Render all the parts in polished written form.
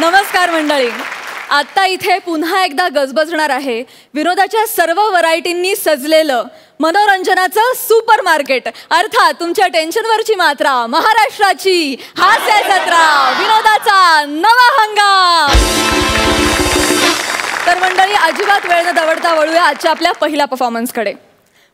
नमस्कार मंडळी. आता इथे पुन्हा एकदा गजबजणार आहे विनोदाच्या सर्व व्हरायटींनी सजलेलं मनोरंजनाचं सुपर मार्केट, अर्थात तुमच्या टेन्शनवरची मात्रा, महाराष्ट्राची हास्य जत्रा, विनोदाचा नवा हंगाम. तर मंडळी, अजिबात वेळ न दवडता वळूया आजच्या आपल्या पहिल्या परफॉर्मन्सकडे.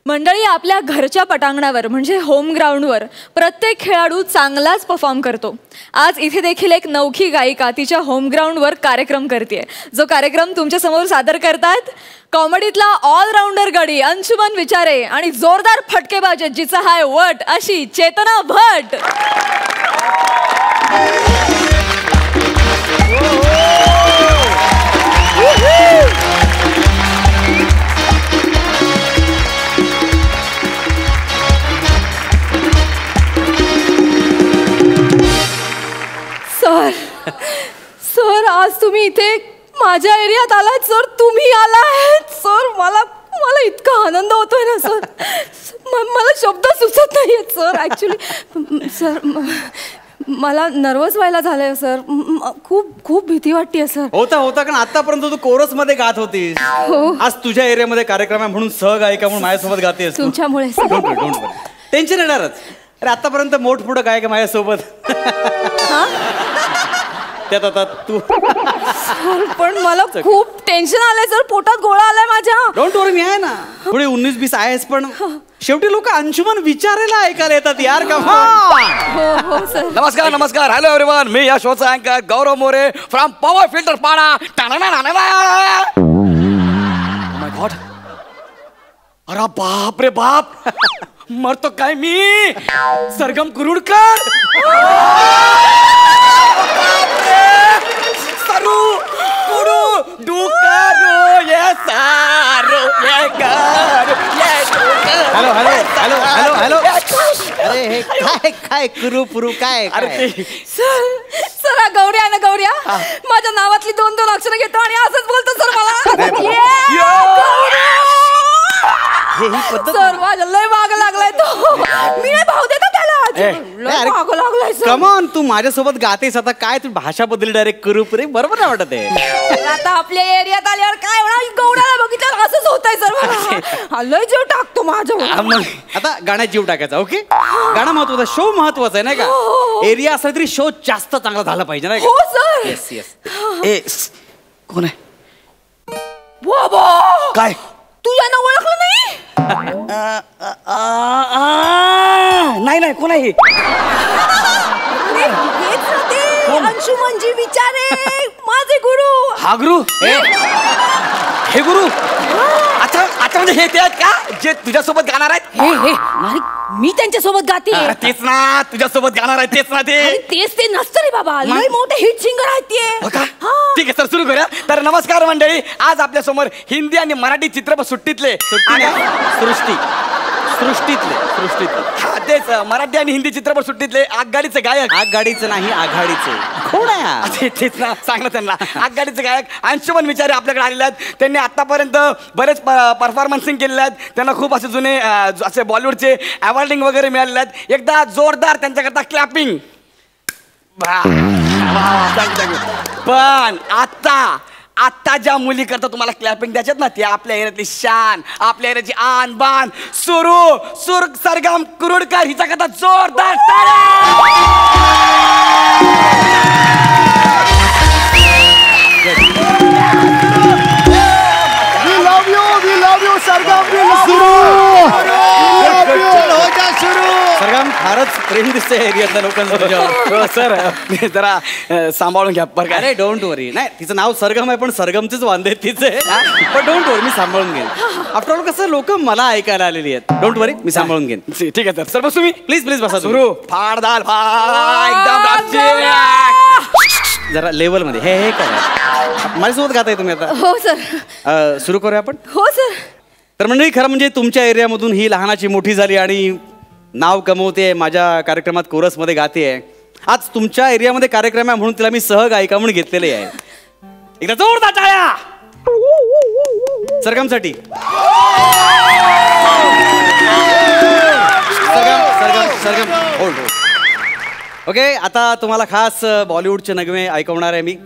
मंडळी, आपल्या घरच्या पटांगणावर म्हणजे होम ग्राउंडवर प्रत्येक खेळाडू चांगलाच परफॉर्म करतो. आज इथे देखील एक नवखी गायिका तिच्या होम ग्राउंडवर कार्यक्रम करते. जो कार्यक्रम तुमच्यासमोर सादर करतात कॉमेडीतला ऑलराऊंडर गडी अंशुमन विचारे आणि जोरदार फटकेबाज जिचा हाय वट अशी चेतना भट. सर सर, आज तुम्ही इथे माझ्या एरियात आलात सर. तुम्ही आलात सर. मला इतका आनंद होतोय ना सर. मला शब्द सुचत नाहीयेत सर. ॲक्च्युली सर, मला नर्वस व्हायला झालंय सर. खूप भीती वाटतेय सर. होता कारण आतापर्यंत तू कोरस मध्ये गात होतीस. आज तुझ्या एरियामध्ये कार्यक्रम आहे म्हणून सहगायिका म्हणून माझ्यासोबत गातेस. तुमच्यामुळे टेन्शन येणारच. अरे आतापर्यंत मोठमोठं गायक माझ्यासोबत. त्यात आता तू. पण मला खूप टेन्शन आलंय सर. पोटात गोळा आलाय माझ्या. डोंट वरी, मी आहे ना. पुढे 19-20 आहेस पण शेवटी लोक अंशुमन विचारायला ऐकायला येतात यार. का हो सर. नमस्कार नमस्कार. Hello everyone. मी या शोचा अँकर गौरव मोरे फ्रॉम पॉवर फिल्टर पाडा. माय गॉड. अरे बाप रे बाप. मरतो काय मी. सरगम कुरुडकर. सरू कुरू डुकरो ये सारो ये गारो ये hello hello hello hello hello. अरे हे काय कुरू पुरू काय. अरे सर हा गौऱ्या ना गौऱ्या माझ्या नावातली 2-2 अक्षर घेतो आणि असंच बोलतो सर मला. सर माझ्या लय माग लागलाय तो. मी नाही भाव देतो त्याला. माग लागलाय सर. कमॉन, तू माझ्यासोबत गातेस आता. काय तू भाषा बदलली डायरेक्ट करू पुरे. बरोबर नाही वाटत आहे. आता आपल्या एरियात आल्यावर काय होणार. गौऱ्याला बघितल्यावर असंच होतंय सर मला. लय जीव टाकतो माझ्या. आता गाण्यात जीव टाकायचा. ओके, गाणं महत्वाचं, शो महत्वाचा आहे नाही का. एरिया असला तरी शो जास्त चांगला झाला पाहिजे नाही का. हो सर. Yes yes. ए कोण आहे. बाबा काय तू यांना ओळखलं नाही. नाही कोण आहे. हेच ना ते अंशुमनजी विचारे, माझे गुरु. हा गुरु. हे गुरु. अच्छा म्हणजे हे ते आहेत का जे तुझ्यासोबत गाणार आहेत. हे मी त्यांच्यासोबत गाते. तेच ना, तुझ्यासोबत गाणार आहेत तेच ना ते. तेच ते नसतं रे बाबा. लय मोठे हिट सिंगर आहेत ते. ठीक आहे सर, सुरू करूया. तर नमस्कार मंडळी. आज आपल्या समोर हिंदी आणि मराठी चित्रपट सुट्टीतले सृष्टीतले तेच मराठी आणि हिंदी चित्रपट सुट्टीतले आगगाडीचे गायक. आगगाडीचे नाही, आघाडीचे. कोण आहे. तेच ना, सांग त्यांना. आगगाडीचे गायक अंशुमन विचारे आपल्याकडे आलेले आहेत. त्यांनी आतापर्यंत बरेच परफॉर्मन्सिंग केलेले आहेत. त्यांना खूप असे जुने असे बॉलिवूडचे अवॉर्डिंग वगैरे मिळालेले आहेत. एकदा जोरदार त्यांच्याकरता क्लॅपिंग. पण आता ज्या मुली करता तुम्हाला क्लॅपिंग द्यायच्यात ना, ती आपल्या एरियातली शान, आपल्या एरियाची आन बान सुर सरगम कुरुडकर हिचा करता जोरदार We love you सरगम. सरगम, फारच प्रेम दिसते एरियातल्या लोकांचं. सर जरा सांभाळून घ्या बरं का. अरे डोंट वरी. नाही, तिचं नाव सरगम आहे पण सरगमचेच वांदे तिचे. पण डोंट वरी, मी सांभाळून घेईन. आफ्टर ऑल कसं लोक मला ऐकायला आलेली आहेत. डोंट वरी, मी सांभाळून घेईन. ठीक आहे सर बस तुम्ही प्लीज बसा. सुरू फाड दाल एकदम जरा लेवल मध्ये हे काय माझ्यासोबत गाताय तुम्ही आता. हो सर. सुरू करूया आपण. हो सर. तर मंडळी, खरं म्हणजे तुमच्या एरियामधून ही लहानाची मोठी झाली आणि नाव कमवते. माझ्या कार्यक्रमात कोरसमध्ये गाते आहे. आज तुमच्या एरियामध्ये कार्यक्रम आहे म्हणून तिला मी सहगायिका म्हणून घेतलेले आहे. एकदा जोरदार टाळ्या सरगमसाठी. सरगम होल्ड. ओके, आता तुम्हाला खास बॉलिवूडचे नगमे ऐकवणार आहे मी.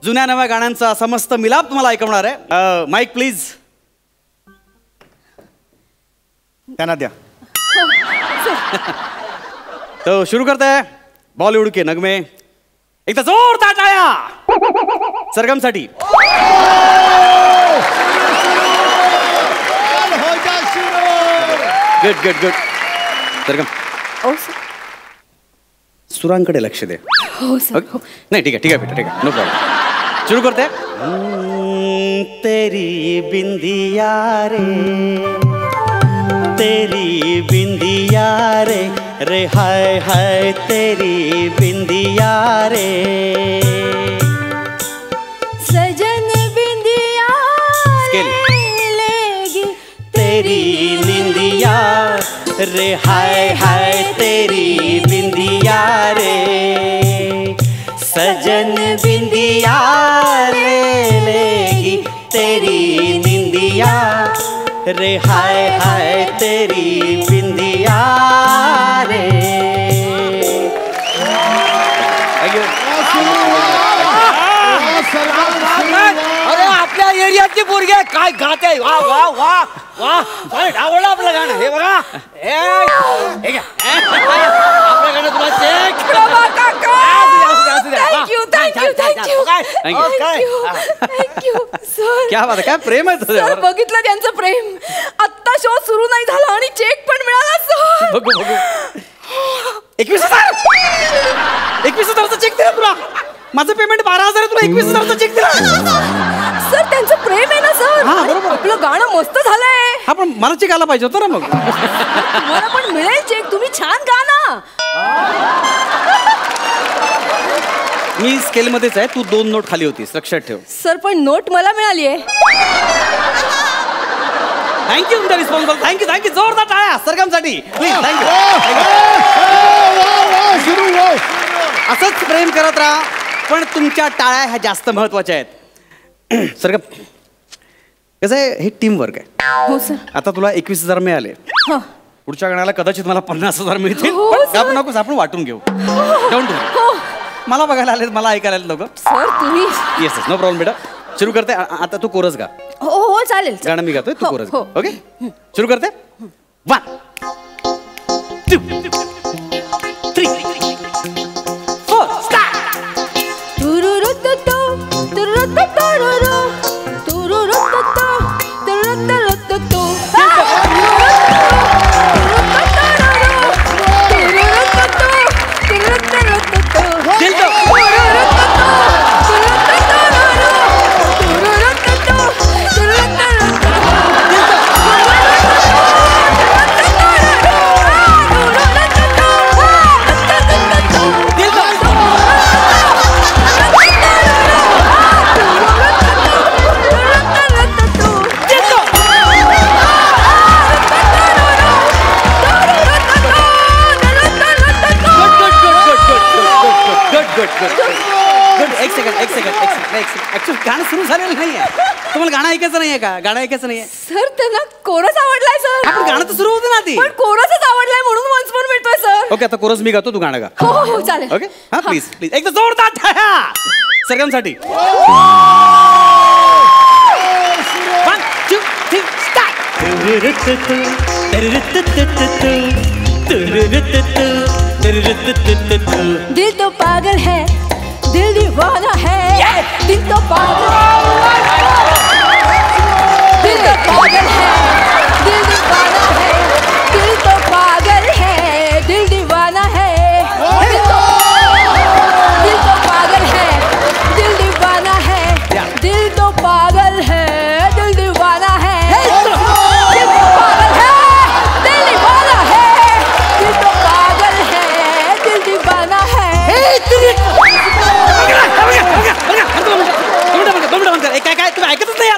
जुन्या नव्या गाण्यांचा समस्त मिलाप तुम्हाला ऐकवणार आहे. Mike please. त्यांना द्या. तो शुरू करते हैं बॉलीवुड के नगमे. एकदा जोरदार टाळ्या सरगमसाठी. Good good good. सरगम ओ सर. सुरांकडे लक्ष दे. हो सर. Okay? नाही ठीक आहे बेटा ठीक आहे नो प्रॉब्लेम. शुरू करते हैं. तेरी बिंदिया रे तेरी बिंदिया रे रे हाय हाय तेरी बिंदिया रे. सजन बिंदिया लेगी तेरी निंदिया रे हाय हाय तेरी बिंदिया रे. सजन बिंदिया ले लेगी तेरी निंदिया रे हाय हाय तेरी बिंदिया रे. अरे आपल्या एरियाची पोरगी आहे काय गात आहे. वा वा वा वा आवडलं आपलं गाणं. हे बघा हे घ्या. आपलं गाणं तुला चेक. Thank you sir. क्या बात आहे. काय प्रेम आहे सर तुझ्यावर. बघितलं त्यांचं प्रेम. आत्ता शो सुरू नाही झाला आणि चेक पण मिळाला सर. बघू बघू. 21,000चा चेक दिला तुला. माझं पेमेंट 12,000 तुला 21,000चा चेक दिला. सर त्यांचं प्रेम आहे ना सर. हा, बरोबर. आपलं गाणं मस्त झालंय. हा पण मला चेक आला पाहिजे होता ना मग. तुम्हाला पण मिळेल चेक. तुम्ही छान गा ना. मी स्केलमध्येच आहे. तू 2 नोट खाली होतीस लक्षात ठेव. सर पण नोट मला मिळाली आहे. थँक्यू तुमच्या रिस्पॉन्सिबल. थँक्यू जोरदार टाळ्या सरगमसाठी प्लीज. थँक्यू. असंच प्रेम करत राहा पण तुमच्या टाळ्या ह्या जास्त महत्वाच्या आहेत. सरगम कसं आहे हे टीम वर्क आहे. हो सर. आता तुला 21,000 मिळाले. हा. पुढच्या गाण्याला कदाचित मला 50,000 मिळतील. हो, पण सर. आपण नकोस आपण वाटून घेऊ. Don't do. हो मला बघायला आले मला ऐकायला आले लोक. सर तुम्ही. येस नो प्रॉब्लेम बेटा. सुरू करते. आता तू कोरस गा. हो हो चालेल. गाणं मी गातोय तू हो, कोरस हो. गा. ओके सुरू करते. 1 2 3 4 स्टार्ट. गाणं सुरू झालेलं नाहीये. तुम्हाला गाणं ऐकायचं नाहीये का. गाणं ऐकायचं नाहीये सर. त्यांना कोरस आवडलाय सर. आपण गाणं तर सुरू होतं ना आधी. पण कोरसच आवडलाय म्हणून वन्स मोर मिळतोय सर. ओके आता कोरस मी गातो तू गाणं गा. हो हो हो चालेल. ओके हा प्लीज प्लीज. एकदा जोरदार टाळ्या सरगमसाठी. 1 2 3 स्टार्ट. दिल तो पागल है दिल दीवाना है. दिल तो पागल दिल तो पागल है दिल दीवाना है. दिल तो पागल है दिल दीवाना है. दिल तो पागल है दिल दीवाना है. दिल तो पागल है दिल दीवाना है. दिल तो पागल है दिल दीवाना है. दिल तो पागल है दिल दीवाना है. काय काय तुम्ही ऐकतच नाही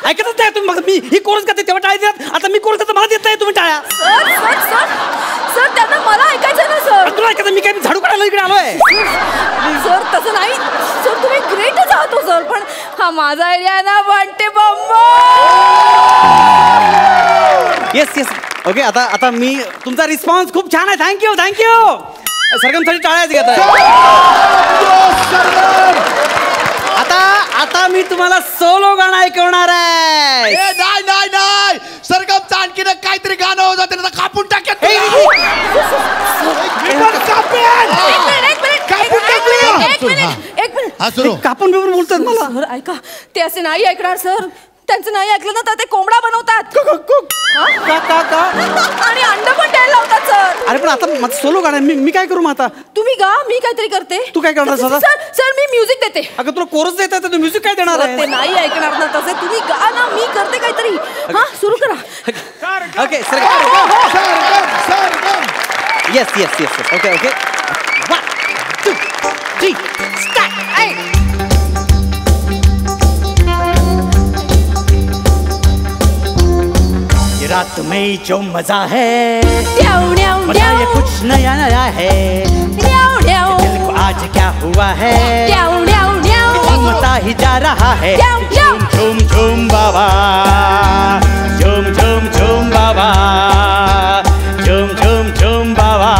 ऐकतच नाही तुम्ही. मग मी ही कोर्स करते तेव्हा टाळ्या देतात. आता मी कोर्स करतो मला देत नाही तुम्ही टाळ्या. सर सर सर सर त्यांना मला ऐकायचं ना सर. तुला ऐकायचं मी काय झाडू काढायला इकडे आलोय. सर तसं नाही सर. तुम्ही ग्रेटच आहात सर. पण हा माझा एरिया ना वाटते बंबो. Yes yes okay. आता मी तुमचा रिस्पॉन्स खूप छान आहे. थँक्यू सरगमसाठी टाळ्याच घेत आहे. आता तुम्हाला सोलो गाणं ऐकवणार आहे. नाही नाही नाही सरगमचं आणखीन काहीतरी गाणं होतं त्याला कापून टाकेल कापून बिपून बोलतात मला. सर ऐका, ते असे नाही ऐकणार सर. त्यांचं नाही ऐकलं ना तर ते कोंबडा बनवतात आणि अंड पण द्यायला लावतात सर. अरे पण आता माझं सोलो गाणं आहे, मी काय करू मग आता? तुम्ही गा, मी काहीतरी करते. तू काय करणार सर? सर मी म्युझिक देते. अगं तुला कोरस देतात तर तू म्युझिक काय देणार ते आहे? नाही ऐकणार ना तसे. तुम्ही गा ना, मी करते काहीतरी. हा सुरू करा. Okay sir. Yes yes yes okay okay. 1 2 3 start. रात में जो मजा है मजा ये कुछ नया नया है. दिल को आज क्या हुआ है झूमता ही जा रहा है. झूम झूम झूम बाबा झूम झूम झूम बाबा झूम झूम झूम बाबा.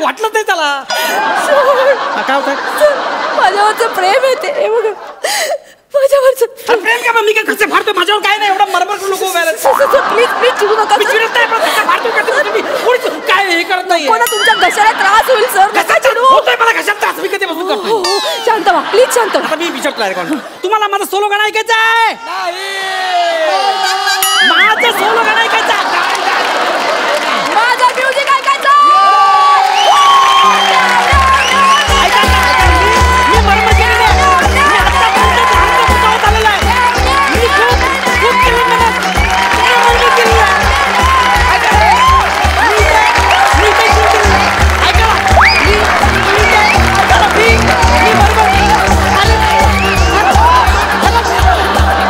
वाटलं नाही त्याला. काय होतं? माझ्यावरचं प्रेम येते बघा. माझ्यावरचं प्रेम का? मी काय कसे फाडतोय? माझ्यावर काय नाही, एवढा मरमर लोक प्लीज प्लीज चिडू नका. काय हे करत नाही. कोणा तुमच्या घशाला त्रास होईल सर. नका चिडू. होतोय मला घशात त्रास. मी कधीपासून करतोय. शांत व्हा प्लीज, शांत व्हा. आता मी विचारतो तुम्हाला माझं सोलो गाणं ऐकायचं आहे? माझं सोलो गाणं ऐकायचं आहे. माझं म्युझिक ऐकायचं. मी मरमर केलेली आहे. मी आतापर्यंत लहानपणापासून गावात आलेला आहे. मी खूप केलेलं आहे. मरमर केलेली आहे. मी काही सुरू केलेलं आहे. ऐका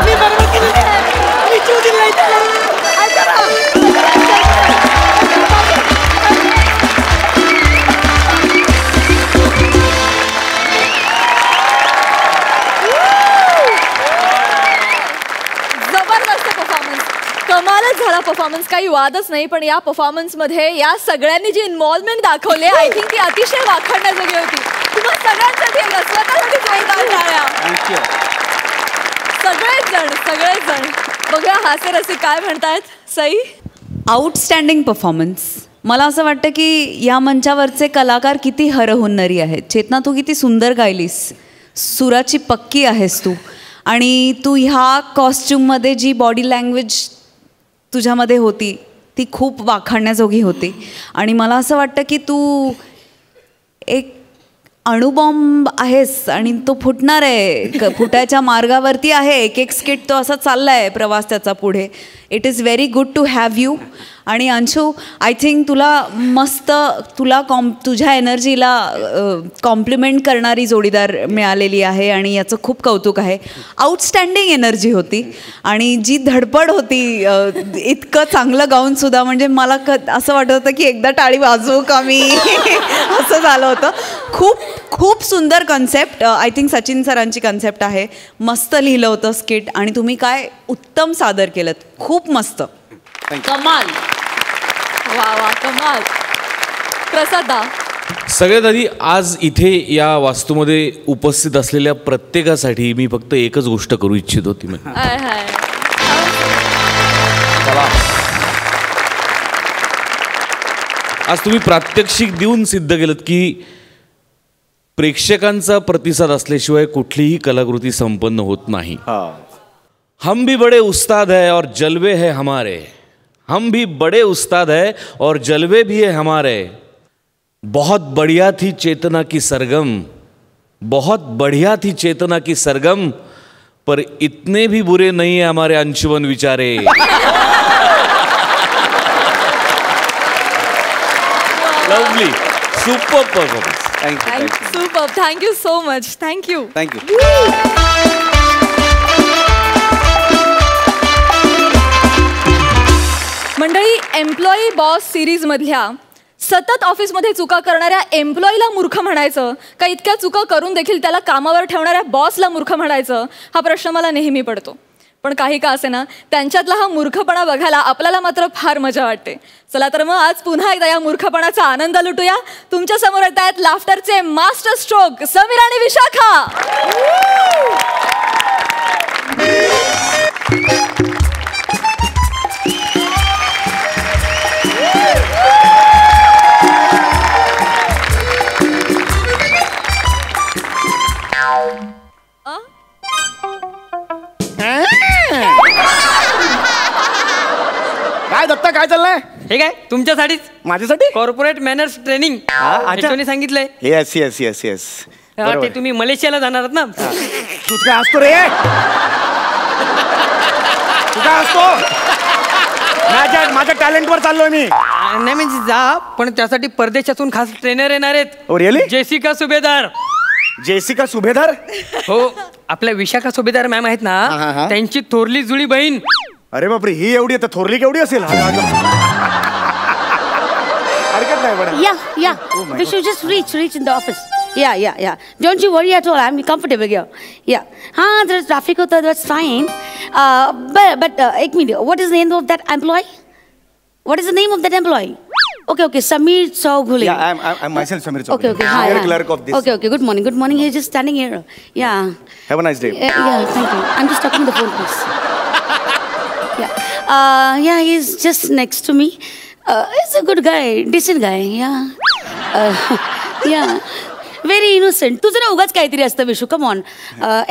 मी मरमर केलेली आहे. मी चिव दिली नाही त्याला. जबरदस्त परफॉर्मन्स, कमालच झाला परफॉर्मन्स, काही वादच नाही. पण या परफॉर्मन्स मध्ये या सगळ्यांनी जी इन्व्हॉल्वमेंट दाखवली आय थिंक ती अतिशय वाखाणण्याजोगी होती. तुम्हा सगळ्यांसाठी स्वतःसाठी जोरदार टाळ्या. सगळेच जण बघा हास्यरसिक काय म्हणतायत. Sai, outstanding performance. मला असं वाटतं की या मंचावरचे कलाकार किती हरहुन्नरी आहेत. चेतना, तू किती सुंदर गायलीस. सुराची पक्की आहेस तू. आणि तू ह्या कॉस्ट्यूममध्ये जी बॉडी लँग्वेज तुझ्यामध्ये होती ती खूप वाखाणण्याजोगी होती. आणि मला असं वाटतं की तू एक अणुबॉम्ब आहेस आणि तो फुटणार आहे, फुटायच्या मार्गावरती आहे. एक एक स्किट तो असा चालला आहे प्रवास त्याचा पुढे. It is very good to have you. आणि अंशू, आय थिंक तुला मस्त, तुझ्या एनर्जीला कॉम्प्लिमेंट करणारी जोडीदार मिळालेली आहे आणि याचं खूप कौतुक आहे. आउटस्टँडिंग एनर्जी होती आणि जी धडपड होती, इतकं चांगलं गाऊनसुद्धा, म्हणजे मला असं वाटत होतं की एकदा टाळी वाजवू का मी असं झालं होतं. खूप सुंदर कन्सेप्ट. आय थिंक सचिन सरांची कन्सेप्ट आहे. मस्त लिहिलं होतं स्किट आणि तुम्ही काय उत्तम सादर केलं. खूप मस्त, कमाल. वा वा, कमाल. प्रसादा, सगळ्यात आधी आज इथे या वास्तूमध्ये उपस्थित असलेल्या प्रत्येकासाठी मी फक्त एकच गोष्ट करू इच्छित होती. आज तुम्ही प्रात्यक्षिक देऊन सिद्ध केलं की प्रेक्षकांचा प्रतिसाद असल्याशिवाय कुठलीही कलाकृती संपन्न होत नाही. हम भी बड़े उस्ताद है और जलवे है हमारे. हम भी बड़े उस्ताद है और जलवे भी है हमारे. बहुत बढ़िया थी चेतना की सरगम, बहुत बढ़िया थी चेतना की सरगम, पर इतने भी बुरे नहीं है हमारे Anshuman Vichare. Lovely. Super performance. Thank you super, thank you so much, thank you. Thank you. मंडळी, एम्प्लॉई बॉस सिरीजमधल्या सतत ऑफिसमध्ये चुका करणाऱ्या एम्प्लॉईला मूर्ख म्हणायचं का इतक्या चुका करून देखील त्याला कामावर ठेवणाऱ्या बॉसला मूर्ख म्हणायचं, हा प्रश्न मला नेहमी पडतो. पण काही का असे ना, त्यांच्यातला हा मूर्खपणा बघायला आपल्याला मात्र फार मजा वाटते. चला तर मग आज पुन्हा एकदा या मूर्खपणाचा आनंद लुटूया. तुमच्या समोर येत आहेत लाफ्टरचे मास्टर स्ट्रोक समीर आणि विशाखा. काय दत्ता, काय चाललंय? हे काय तुमच्यासाठीच, माझ्यासाठी कॉर्पोरेट मॅनर्स ट्रेनिंग सांगितलंय. Yes yes yes yes. ते तुम्ही मलेशियाला जाणार आहात ना. तूच काय असतो रे? तू काय असतो? माझ्या टॅलेंटवर चाललोय मी. नाही म्हणजे जा, पण त्यासाठी परदेशातून खास ट्रेनर येणार आहेत. Oh really? जेसिका सुभेदार. जेसिका सुभेदार? हो, आपल्या विशाखा सुभेदार मॅम आहेत हा, हा. ना, त्यांची थोरली जुळी बहीण. अरे बापरे, ही एवढी आता थोरली केवढी असेल? हरकत नाही बरं. Yeah. We should just reach in the office. Yeah. Don't you worry at all. I'm comfortable here. Yeah. There's traffic. That's fine. But एक minute. What is the name of that employee? What is the name of that employee? Okay. Samir Chowgule. Yeah, I'm myself Samir Chowgule. Okay. Senior clerk of this. Okay. Good morning. He's just standing here. Yeah. Have a nice day. Yeah. Thank you. I'm just talking on the phone, please. Yeah. He's just next to me. He's a good guy, decent guy. Yeah. Very innocent. तुझं ना उगाच काहीतरी असतं Vishu. Come on.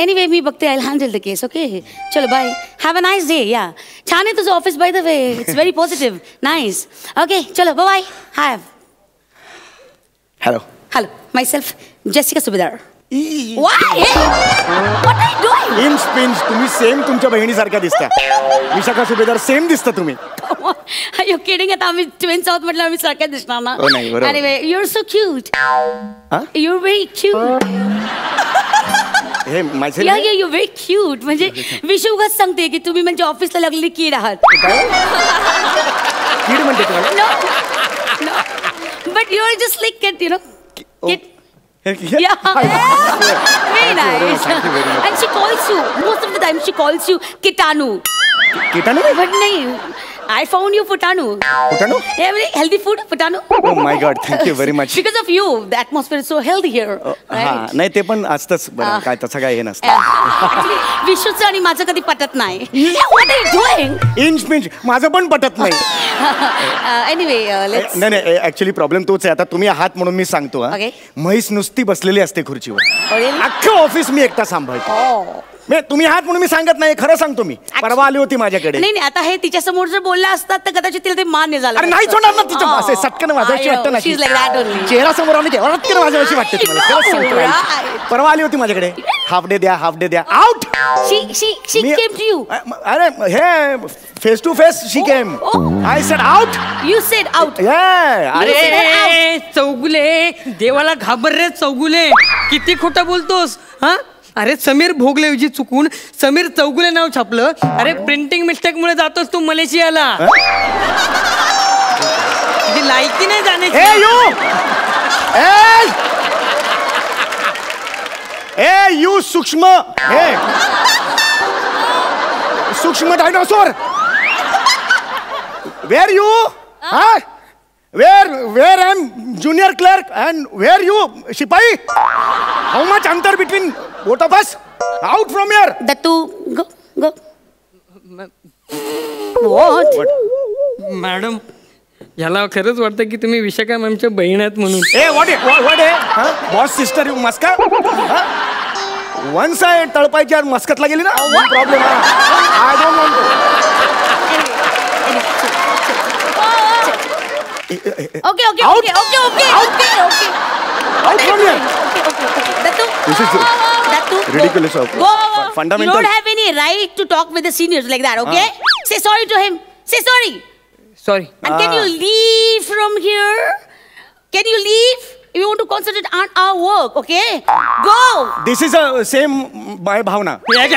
Anyway, मी बघते. I'll handle the case. Okay. चलो bye. Have a nice day. Yeah. छान आहे तुझं office by the way. It's very positive. Nice. Okay. चलो bye. Have. Hello. Myself, Jessica Subedar. Why? What are you doing? Inch pinch तुम्ही same तुमच्या बहिणीसारख्या दिसता. विशाखा सुभेदार same दिसता तुम्ही. Come on. Are you kidding? आता आम्ही ट्विन्स आहोत म्हटलं आम्ही सारख्या दिसणार ना. हो नाही बरोबर. Anyway, you're so cute. You're very cute. हे माझे Yeah, you're very cute. म्हणजे विशू उगाच सांगते की तुम्ही म्हणजे ऑफिसला लागलेली कीड आहात. कीड म्हणते तुम्हाला? No. But you're just like kid, you know. Kid. Yeah. Very nice. And she calls you, most of the time she calls you Kitanu. Kitanu? But nahi, I found you Putanu. Putanu? Yeah, very healthy food, Putanu. Oh my God, thank you very much. Because of you, the atmosphere is so healthy here. हा, नाही ते पण असतंच बरं, काय तसं काय हे नसतं. Actually, विशूचं आणि माझं कधी पटत नाही. What are you doing? Inch pinch माझं पण पटत नाही. Anyway, let's. नाही ऍक्च्युली प्रॉब्लेम तोच आहे. आता तुम्ही आहात म्हणून मी सांगतो. Okay. म्हैस नुसती बसलेली असते खुर्चीवर. Really? अख्खं ऑफिस मी एकटा सांभाळतो. तुम्ही आहात म्हणून मी सांगत नाही, खरं सांगतो मी. परवा आली होती माझ्याकडे. नाही आता हे तिच्या समोर जर बोलला असतात तर कदाचित तिला ते मान्य झालं. अरे नाहीच होणार ना तिच्या असे सटकन माझ्याशी वाटतं ना. चेहरा समोर आली तेव्हा माझ्याशी वाटते तुम्हाला. परवा आली होती माझ्याकडे. हाफ डे द्या out. She came to you. अरे हे face to face she came. I said out. You said out. अरे चौगुले, देवाला घाबर रे चौगुले, किती खोटं बोलतोस. हा, अरे समीर भोगलेऐवजी चुकून समीर चौगुले नाव छापलं. अरे प्रिंटिंग मिस्टेक मुळे जातोस तू मलेशियाला. तुझी लायकी नाही जाण्याची. यू सूक्ष्म dinosaur. Where you? Where I'm junior clerk and where you शिपाई? How much अंतर between both of us? Out from here. Dattu, go. What? Madam, याला खरंच वाटतं की तुम्ही विशाखा मॅमच्या बहीण आहेत म्हणून. What आहे? बॉस सिस्टर यू मस्का? वन्स आहे तळपायच्या मस्कतला गेली ना. Problem. I don't want. Okay. Out from here. Dattu. This is ridiculous. Go. Fundamental. You don't have any right to talk with the seniors like that, okay? Say sorry to him. Say sorry. Sorry. And can you leave from here? Can you leave? We want to concentrate on our work, okay? Go! This is same by bhavana. My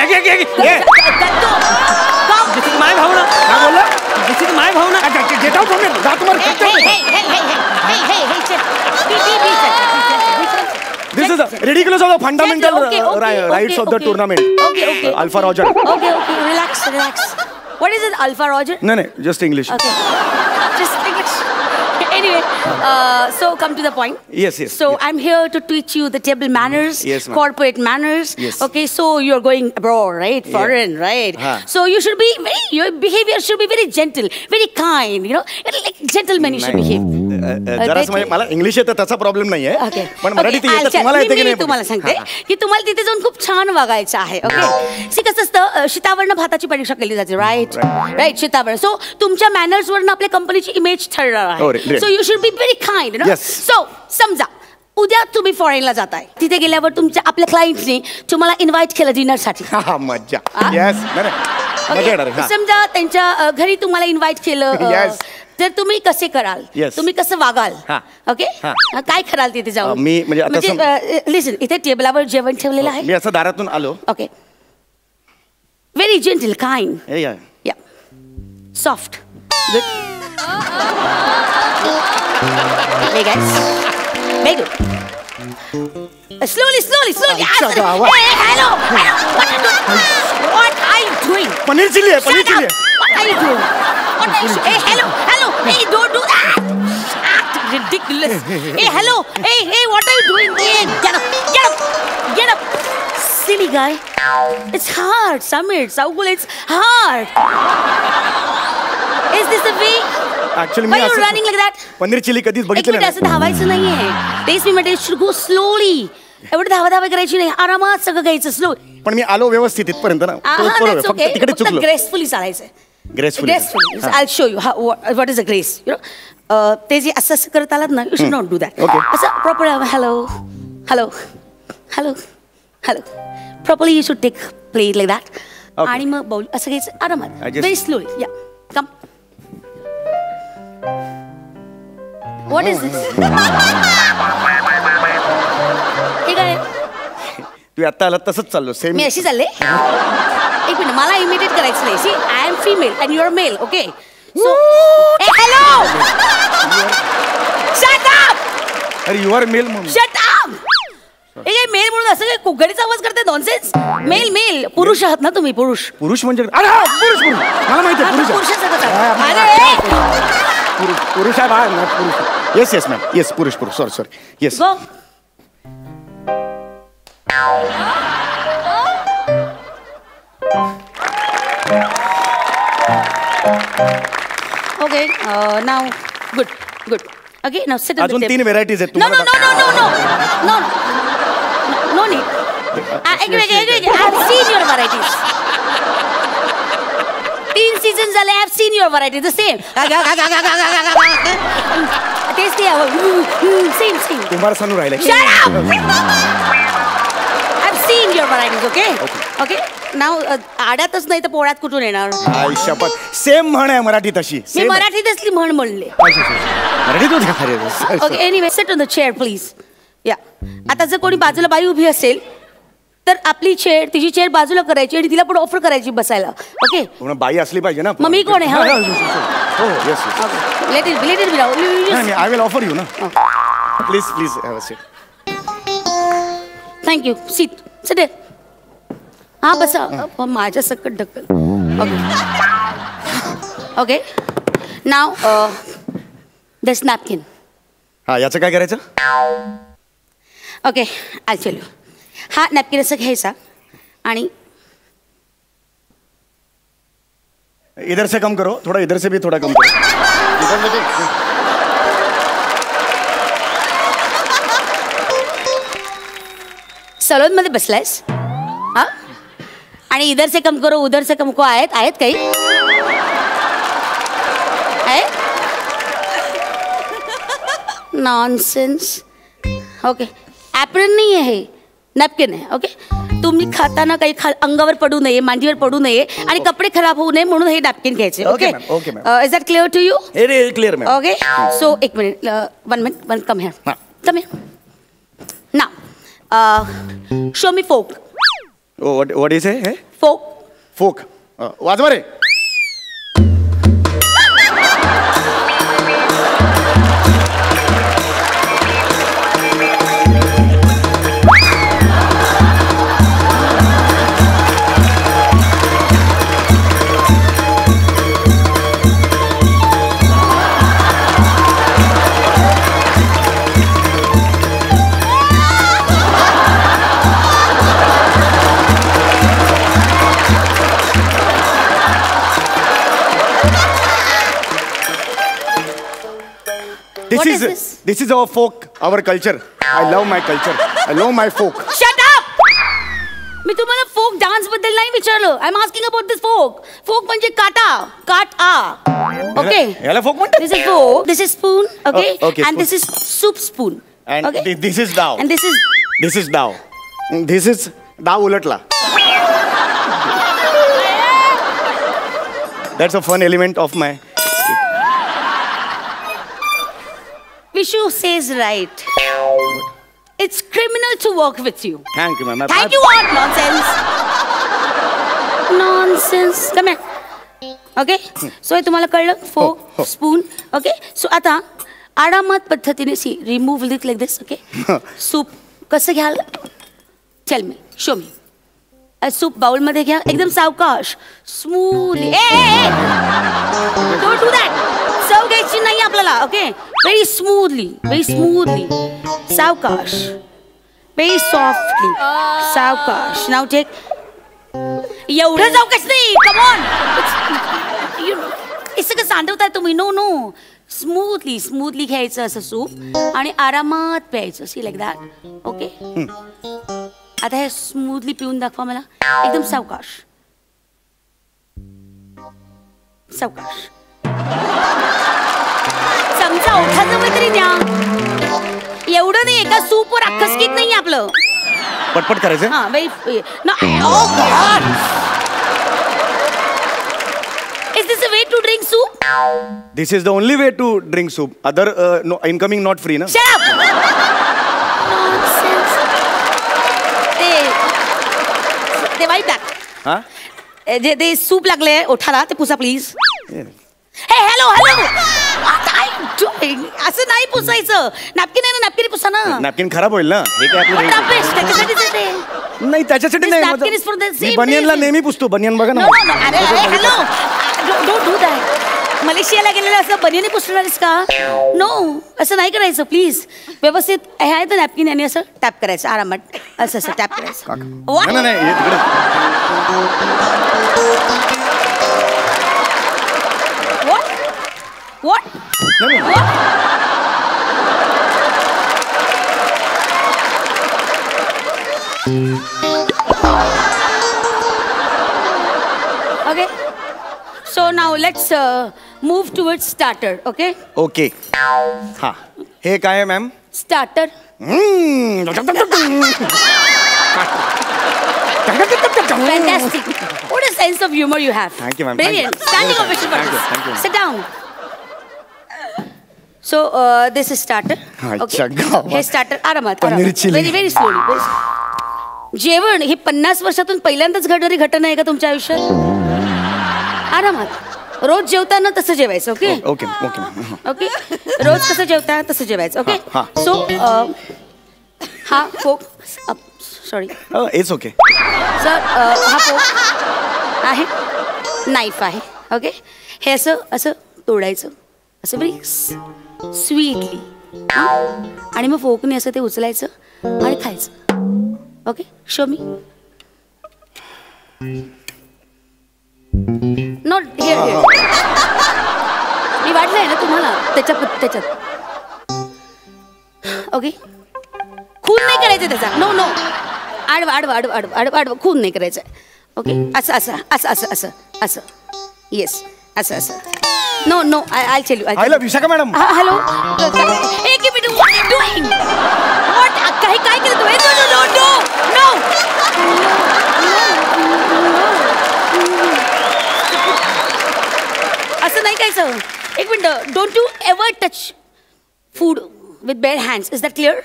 bhavana काय बोलला? This is my bhavana. Get out from here. जा तुम्हाला. This is ridiculous of the fundamental rights of the tournament. Okay. Alpha Roger. Okay. Relax. What is it, Alpha Roger? No, just English. Okay. Just English. Anyway, so come to the point. Yes. So I'm here to teach you the table manners, Yes, ma'am. corporate manners. Yes. Okay, so you're going abroad, right? Foreign, right? So you should be your behavior should be very gentle, very kind. You know, like gentlemen you should behave. जरा म्हणजे मला English येतं त्याचा problem नाहीये. Okay. पण Marathi Okay, येतं. तुम्हाला येते की मी नाही? तुम्हाला सांगते की तुम्हाला तिथे जाऊन खूप छान वागायचं आहे. ओके, सी कसं असतं, शीतावरनं भाताची परीक्षा केली जाते. राईट शीतावरण. सो तुमच्या मॅनर्स वरनं आपल्या कंपनीची इमेज ठरणार आहे. So you should be very kind. So समजा उद्या तुम्ही फॉरेनला जाताय. तिथे गेल्यावर तुमच्या आपल्या क्लायंटनी तुम्हाला इन्व्हाइट केलं डिनरसाठी. मज्जा. येस. समजा त्यांच्या घरी तुम्हाला इन्व्हाइट केलं. तर तुम्ही कसे कराल? तुम्ही कसं वागाल? ओके, काय कराल तिथे जाऊन? मी म्हणजे लिसन, इथे टेबलावर जेवण ठेवलेलं आहे. मी असं दारातून आलो. ओके, व्हेरी जेंटल, काइंड, या soft, good. Hey guys, very good. Slowly. Answer. Hey, hello. What are you doing? Paneer chilli आहे. What are you doing? Hey, hello. Hey, don't do that. Ridiculous. Hey, hello. Hey, what are you doing? Hey, get up. Silly guy. It's hard, Samir. Saugul, it's hard. Is this the way? Actually, Why are you running like that? Paneer chilli कधीच बघितलं नाही. असं धावायचं नाहीये. Taste मी मध्ये should go slowly. एवढं धावा करायची नाही. आरामात सगळं घ्यायचं, स्लो. पण मी आलो व्यवस्थित इथपर्यंत ना. फक्त तिकडे चुकलो. ग्रेसफुली चालायचं. Gracefully. I'll show you what is a grace. You know, ते जे असं करत आलात ना, you should not do that. असं proper hello. Properly you should take plate like that. आणि मग बाउल असं घ्यायचं आरामात. Very slowly. Yeah. Come. What is this? हे काय? तू आता आला तसंच चाललो. सेम. मी अशी चालले. एक मिनिट, मला इमिटेट करायचं नाही. See, I am female and you are male. Okay, so hello, shut up. अरे यू आर मेल म्हणून. Shut up. हे काय मेल म्हणून असं काय कुगडीचा आवाज करते? नॉनसेन्स. मेल पुरुष आहात ना तुम्ही? पुरुष म्हणजे अरे पुरुष मला माहिती आहे. पुरुष आहे बा. पुरुष. Yes ma'am. येस पुरुष. Sorry. Yes. Okay, now good. Okay, now sit on the table. अजून 3 व्हेरायटीज आहेत तुम्हाला. No need. I've seen your varieties. 3 seasons झाले. I've seen your varieties. The same. Tasty. Same. तुम्हाला सांगू राहिले. Shut up. I've seen your varieties. Okay. Now आड्यातच नाही तर पोळ्यात कुठून येणार? शपथ. सेम म्हण आहे मराठी तशी. मी मराठीत असली म्हण म्हणले. Okay, anyway sit on the chair please. या, आता जर कोणी बाजूला बाई उभी असेल तर आपली चेअर, तिची चेअर बाजूला करायची आणि तिला पण ऑफर करायची बसायला. ओके, बाई असली पाहिजे ना. मग मी कोण आहे? Let it be Rahul. I will offer you ना. Please have a seat. Thank you. Seat. हा बसा. माझ्या सकट ढकल. ओके. Now this napkin. हा, याचं काय करायचं? Okay, I tell you. हा नॅपकिन असं घ्यायचा आणि इधर से कम करो, थोड़ा इधर से भी थोड़ा कम करो. सलोन मध्ये बसलायस हा? आणि इधर से कम करो उधर से कम को आहेत काही? नॉनसेन्स. ओके, ॲप्रन नाही आहे, नॅपकिन आहे. ओके, तुम्ही खाताना काही अंगावर पडू नये, मांडीवर पडू नये आणि कपडे खराब होऊ नये म्हणून हे नॅपकिन घ्यायचे. Okay okay, ma'am. Is that clear to you? Clear ma'am. Okay so एक minute, one minute, come here, come here. Now show me fork. What is हे? फोक. फोक वाजवा रे. This is our folk, our culture. I love my culture. I love my folk. Shut up! मी तुम्हाला folk dance बद्दल नाही विचारलं. I am asking about this fork. Fork म्हणजे काटा, okay. याला folk म्हणतात? This is fork, this is spoon, okay? Okay, And this is soup spoon. And okay? this is dao. And this is dao. This is dao ulatla. That's a fun element of my. Vishu says right. It's criminal to work with you. Thank you, ma'am. Thank you what? Nonsense. Nonsense. Come here. Okay? So हे तुम्हाला कळलं? Fork, spoon. Okay? So आता आरामात पद्धतीने remove it like this. Okay? Soup कसं घ्याल? Tell me. Show me. Soup bowl मध्ये घ्या, एकदम सावकाश, स्मूथली. Don't do that. चव घ्यायची नाही आपल्याला. ओके? व्हेरी स्मूथली, सावकाश, व्हेरी सॉफ्टली, सावकाश. नाव टेक. एवढं सावकाश नाही. Come on. हे सगळं सांडवताय तुम्ही. नो स्मूथली घ्यायचं असं सूप आणि आरामात प्यायचं. See like that. ओके? आता हे स्मूथली पिऊन दाखवा मला. एकदम सावकाश. चमचा ओठाजवळ तरी द्या. एवढं नाही, एका सूपवर अख्खसकीत नाही आपलं. पटपट करायचं. हा very. Is this a way to drink soup? This is the only way to drink soup. Other no incoming not free, na? Shut up. Nonsense. ते वाईट टाक. हा? जे ते सूप लागले ओठाला ते पुसा प्लीज. हे हॅलो असं नाही पुसायचं. नॅपकिन आहे ना, नॅपकिन पुसा ना. नॅपकिन खराब होईल ना. हे काय नाही, त्याच्यासाठी नाही. बनियनला नेहमी पुसतो. बनियन बघा ना. अरे हॅलो, डोंट डू दॅट. मलेशियाला गेलेलं असं बनियन पुसणारच का? नो, असं नाही करायचं प्लीज. व्यवस्थित हे आहे तर नॅपकिन याने असं टॅप करायचं आरामात. असं टॅप करायचं. What? Okay. So now let's move towards starter. Okay? Okay. हाँ. हे काय आहे ma'am? Starter. Fantastic. What a sense of humor you have. Thank you, ma'am. Brilliant. Standing ovation for this. Thank you. Sit down. So this is starter. Okay. हे starter आरामात. Very slowly. जेवण ही 50 वर्षातून पहिल्यांदाच घडणारी घटना आहे का तुमच्या आयुष्यात? आरामात. रोज जेवताना तसं जेवायचं. ओके? ओके. रोज कसं जेवता तसं जेवायचं. ओके? सो हा fork. Sorry. It's okay. Sir हा फोक आहे, नाईफ आहे. ओके? हे असं तोडायचं असं व्हेरी स्वीटली आणि मग फोकने असं ते उचलायचं आणि खायचं. Okay? Show me. Not here. मी वाटलंय ना तुम्हाला त्याच्यात. ओके? खून नाही करायचं त्याचा. नो आडवा खून नाही करायचं. ओके? असं येस असं. No I tell you. Hello Vishakha madam. Hello. एक minute. What are you doing? काय केलं तू? No minute. Don't you ever touch food with bare hands. Is that clear?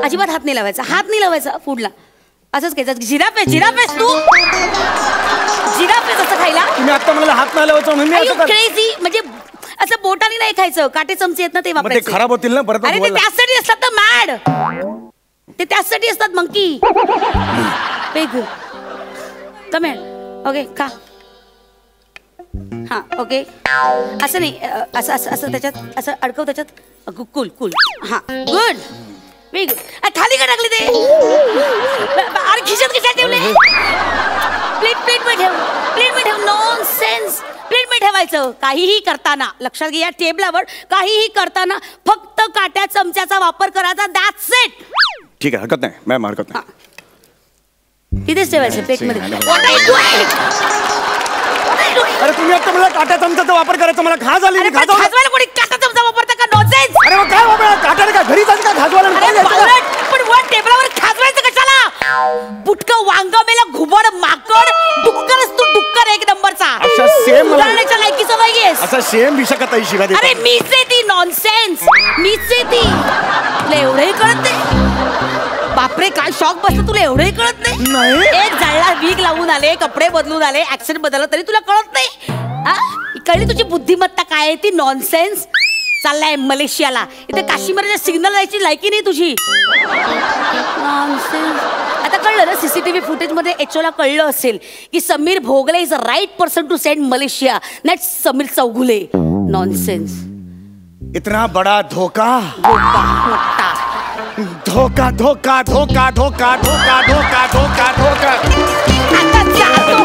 अजिबात हात नाही लावायचा फूडला. असंच घ्यायचं. जिराफ आहेस तू? जिराफ आहेस असं खायला? तुम्ही आता मला हात नाही लावायचं म्हणून क्रेझी. म्हणजे असं बोटाने नाही खायचं. काटे चमचे आहेत ना ते वापरायचे. खराब होतील ना परत. अरे ते त्यासाठी असतात ना मॅड. ते त्यासाठी असतात मंकी. वेग कम ओके का. हा ओके. असं नाही. असं त्याच्यात असं अडकव त्याच्यात. कुल हा गुड. वेग खाली का टाकली ते? अरे खिशात ठेवले? प्लेट मध्ये ठेव. नॉनसेन्स. प्लेट मध्ये ठेवायचं. काहीही करताना लक्षात घ्या. टेबलावर काहीही करताना फक्त काट्या चमच्याचा वापर करायचा. That's it. ठीक आहे, हरकत नाही मॅम, हरकत नाही. तिथेच ठेवायचं प्लेटमध्ये. अरे तुम्ही आता मला काट्या चमचाचा वापर करायचा. मला खाज आली. खाजवायला कोणी काटा चमचा वापरता का? नॉनसेन्स. अरे मग काय बाबा काट्याने काय घरी जायचं का खाजवायला? पण वर टेबलावर खाजवायचं कशाला? बुटकं वांग मेला घुबड माकड डुक्करच तू. डुक्कर एक नंबरचा. अच्छा सेम उदाहरणाच्या लायकीचं नाहीयेस. असं सेम विषय शिका. अरे मीच आहे ती. नॉनसेन्स. मीच आहे ती. तुला एवढंही कळत नाही? बापरे काय शॉक बसलं. तुला एवढंही कळत नाही? एक जळला वीग लावून आले, कपडे बदलून आले, ऍक्सेंट बदलला तरी तुला कळत नाही? कळली तुझी बुद्धिमत्ता काय आहे ती? नॉनसेन्स. चाललाय मलेशियाला. इथे काश्मीरच्या सिग्नल जायची लायकी नाही तुझी. नॉनसेन्स. आता कळलं ना सीसीटीव्ही फुटेज मध्ये एचओला कळलं असेल की Sameer Bhogle is a right person to send Malaysia, not Sameer Chougule. Nonsense. इतना बड़ा धोखा. मोठा धोखा धोखा धोखा धोखा धोखा धोखा धोखा धोखा. आता जातो.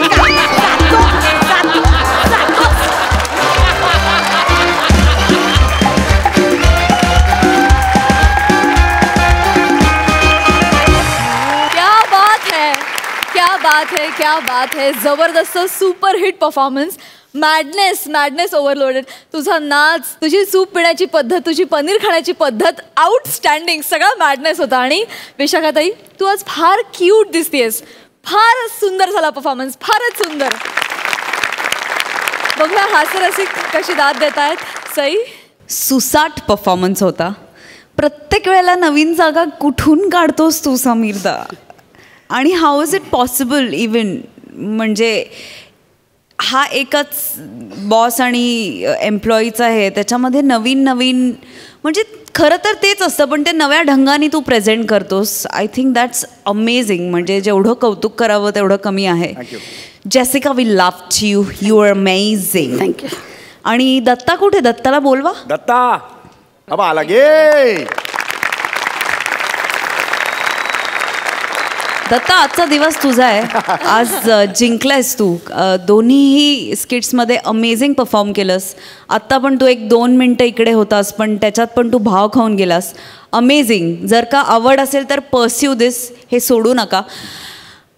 क्या बात है. जबरदस्त super hit performance. Madness overloaded. तुझा नाच, तुझी सूप पिण्याची पद्धत, तुझी पनीर खाण्याची पद्धत आउटस्टँडिंग. सगळा मॅडनेस होता. आणि विशाखाताई तू आज फार क्यूट दिसतेस. फार सुंदर झाला परफॉर्मन्स. फारच सुंदर. बघूया हास्यरसिक कशी दाद देत आहेत. सई सुसाट परफॉर्मन्स होता. प्रत्येक वेळेला नवीन जागा कुठून काढतोस तू समीरदा. आणि how is it possible even. म्हणजे हा एकच बॉस आणि एम्प्लॉईचा आहे, त्याच्यामध्ये नवीन म्हणजे खरं तर तेच असतं, पण ते नव्या ढंगाने तू प्रेझेंट करतोस. I think that's amazing. म्हणजे जेवढं कौतुक करावं तेवढं कमी आहे. Jessica we loved you. You are amazing. Thank you. आणि दत्ता कुठे? दत्ताला बोलवा. दत्ता अब आला गे. दत्ता आजचा दिवस तुझा आहे. आज जिंकलायस तू. दोन्हीही स्किट्समध्ये अमेझिंग परफॉर्म केलंस. आत्ता पण तू 1-2 मिनटं इकडे होतास, पण त्याच्यात पण तू भाव खाऊन गेलास. अमेझिंग. जर का आवड असेल तर पर्स्यू दिस. हे सोडू नका.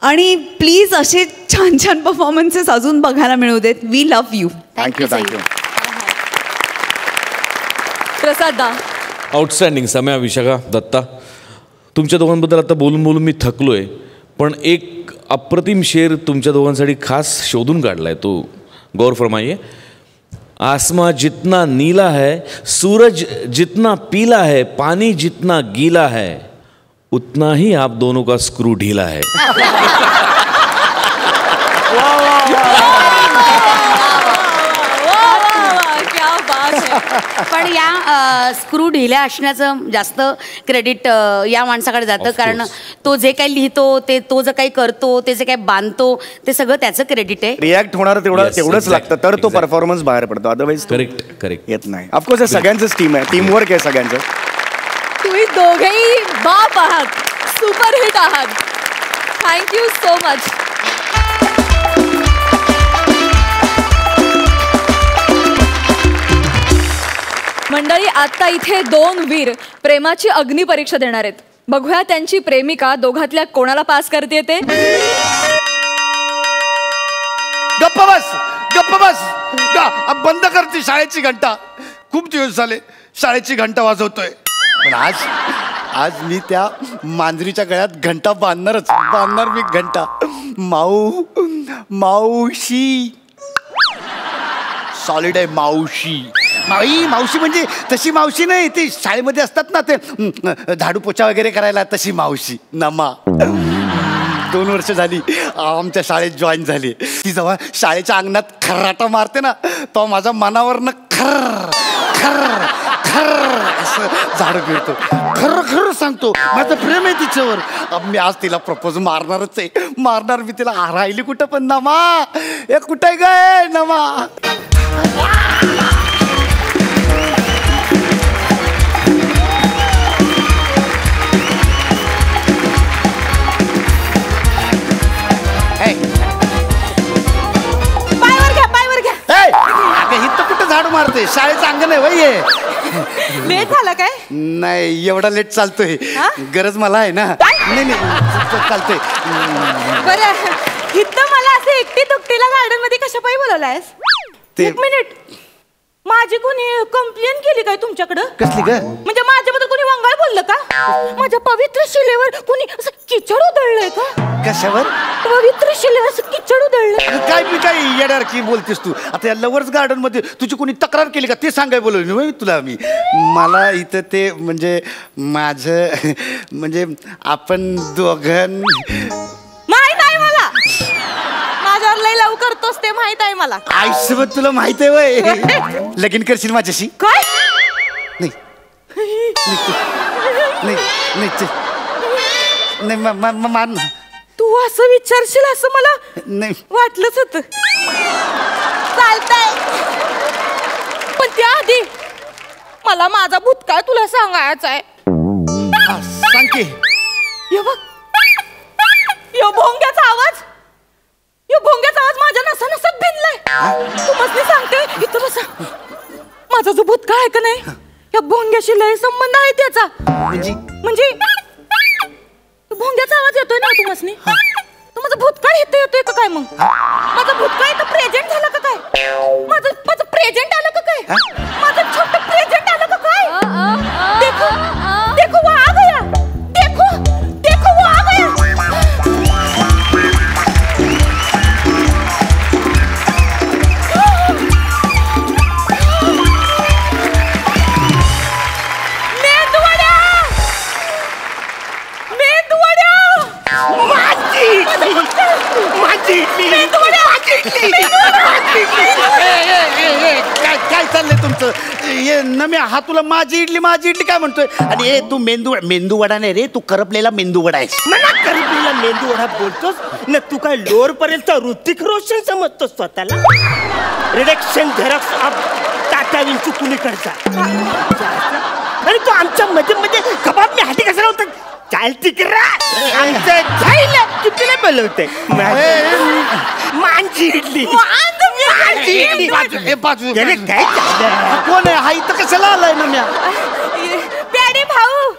आणि प्लीज असे छान छान परफॉर्मन्सेस अजून बघायला मिळू देत. We love you. Thank you. Prasad da. Outstanding. सम्या, विशाखा, दत्ता, तुमच्या दोघांबद्दल आता बोलून मी थकलोय. पण एक अप्रतिम शेर तुमच्या दोघांसाठी खास शोधून काढलाय. तो गौर फरमाइए. आसमां जितना नीला है, सूरज जितना पीला है, पानी जितना गीला है, उतना ही आप दोनों का स्क्रू ढीला है. पण या स्क्रू ढिल्या असण्याचं जास्त क्रेडिट या माणसाकडे जातं. कारण तो जे काही लिहितो, तो जे काही करतो, ते जे काही बांधतो, ते सगळं त्याचं क्रेडिट आहे. रिॲक्ट होणार तेवढंच लागतं, तर तो परफॉर्मन्स बाहेर पडतो. अदरवाईज करेक्ट येत नाही. ऑफकोर्स सगळ्यांचंच टीम आहे, टीम वर्क आहे सगळ्यांचं. तुम्ही दोघेही बाप आहात. सुपर हिट आहात. Thank you so much. मंडळी, आता इथे 2 वीर प्रेमाची अग्निपरीक्षा देणार आहेत. बघूया त्यांची प्रेमिका दोघातल्या कोणाला पास करते ते. गप्प बस. बंद करते शाळेची घंटा. खूप दिवस झाले शाळेची घंटा वाजवतोय. पण आज मी त्या मांजरीच्या गळ्यात घंटा बांधणार मी घंटा. माऊशी सॉलिड आहे माऊशी. मावशी म्हणजे तशी मावशी नाही, ती शाळेमध्ये असतात ना ते झाडू पोछा वगैरे करायला, तशी मावशी नमा. 2 वर्ष झाली आमच्या शाळेत जॉईन झाली. ती जेव्हा शाळेच्या अंगणात खर्राटा मारते ना, तो माझ्या मनावरनं खर्र खर्र खर्र असं झाड फिरतो. खरं खरं सांगतो, माझं प्रेम आहे तिच्यावर. मी आज तिला प्रपोज मारणारच आहे, मारणार मी तिला. राहिली कुठं पण नमा, हे कुठे गे नमा. झाडू मारते, शाळेचं अंगण आहे वय. लेट झालं काय? नाही, एवढा लेट चालतोय, गरज मला आहे ना. नाही चालतोय. बरं, इथं मला असं एकटी दुकटीला गार्डन मध्ये कशा पायी बोलवलायस? 1 मिनिट, माझी कोणी कंप्लेंट केली काय तुमच्याकडं? कसली ग? म्हणजे माझ्याबद्दल कोणी वंगाळ बोललं का? माझ्या पवित्र शिलेवर कोणी असं किचड उधळलंय का? कशावर? पवित्र शिलेवर असं किचड उधळलंय. काय मी काय येणार की बोलतेस तू? आता या लवर्स गार्डन मध्ये तुझी कोणी तक्रार केली का ते सांगाय बोलवली तुला मी. मला इथं ते म्हणजे माझं म्हणजे आपण दोघां माहित आहे मला, माझ्यावर लय लव करतोस ते माहित आहे मला. आईसोबत तुला माहित आहे वय. लगीन करशील माझ्याशी? काय? नाही मान. तू असं विचारशील असं मला नाही वाटलंच होत. चालतंय, पण त्याआधी मला माझा भूतकाळ तुला सांगायचा आहे. सांग की. बघ, यो भोंग्याचा आवाज, यो भोंग्याचा आवाज माझ्या नसा भिनलाय. तू मस्ती सांगते इथं बसा. माझा जो भूतकाळ आहे का नाही, या भोंग्याशी लय संबंध आहे त्याचा. म्हणजे भोंग्याचा आवाज येतोय ना तू मसनी, तर माझा भूतकाळ इथं येतोय का काय? मग माझा भूतकाळ इथं प्रेझेंट झाला का काय? माझं प्रेझेंट आलं का काय? माझं छोटं प्रेझेंट आलं का काय? देखो देखो वो आ गया, देखो देखो वो आ गया. काय चाललंय तुमचं? ये नम्या, हा तुला माझी इडली काय म्हणतोय? आणि ए तू मेंदू वडा नाही रे, तू करपलेला मेंदू वडा आहेस. मला करपलेला मेंदू वडा बोलतोस ना? तू काय लोअर पर्यंत ऋतिक रोशन समजतोस स्वतःला? रिडक्शन झेरॉक्स ऑफ टाटा विंचू कुणीकडचा? अरे तू आमच्या मध्ये कबाब मी हाती कसा होता? चाल तिकडे आमचं जायला कितीला बोलवते. मांजी इडली काय कोण आहे? हा इथं कशाला आलाय नम्या? प्याडी भाऊ.